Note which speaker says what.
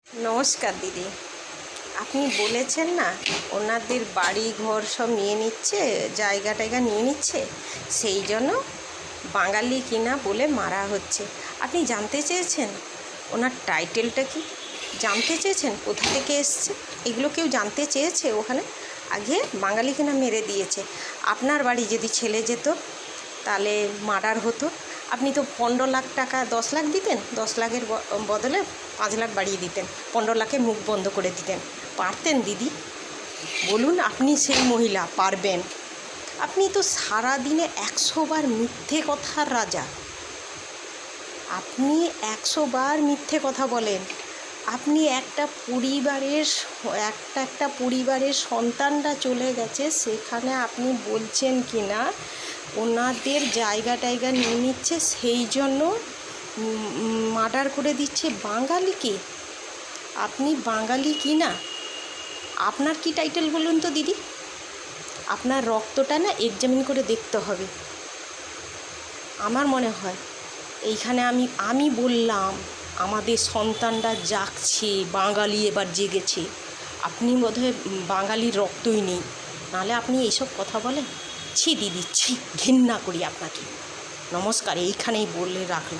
Speaker 1: নমস্কার দিদি। আপনি বলেছেন না ওনাদের বাড়ি ঘর সব নিয়ে নিচ্ছে, জায়গা টায়গা নিয়ে নিচ্ছে, সেই জন্য বাঙালি কিনা বলে মারা হচ্ছে। আপনি জানতে চেয়েছেন ওনার টাইটেলটা কি? জানতে চেয়েছেন কোথা থেকে এসছে? এগুলো কেউ জানতে চেয়েছে ওখানে? আগে বাঙালি কিনা মেরে দিয়েছে। আপনার বাড়ি যদি ছেলে যেত তাহলে মার্ডার হতো। আপনি তো 15 লাখ টাকা 10 লাখ দিতেন, 10 লাখের বদলে 5 লাখ বাড়িয়ে দিতেন, 15 লাখে মুখ বন্ধ করে দিতেন। পারতেন দিদি? বলুন, আপনি সেই মহিলা, পারবেন? আপনি তো সারাদিনে 100 বার মিথ্যে কথার রাজা। আপনি 100 বার মিথ্যে কথা বলেন। আপনি একটা পরিবারের সন্তানরা চলে গেছে, সেখানে আপনি বলছেন কি না ওনাদের জায়গা টায়গা নিয়ে নিচ্ছে, সেই জন্য মার্ডার করে দিচ্ছে বাঙালিকে। আপনি বাঙালি কি না? আপনার কি টাইটেল বলুন তো দিদি? আপনার রক্তটা না এক্সামিন করে দেখতে হবে। আমার মনে হয় এইখানে আমি বললাম আমাদের সন্তানরা জাগছে, বাঙালি এবার জেগেছে। আপনি বোধহয় বাঙালির রক্তই নেই, নাহলে আপনি এইসব কথা বলেন? ছি দিদি, ছি, ঘৃণা করি আপনাকে। নমস্কার, এইখানেই বলে রাখলাম।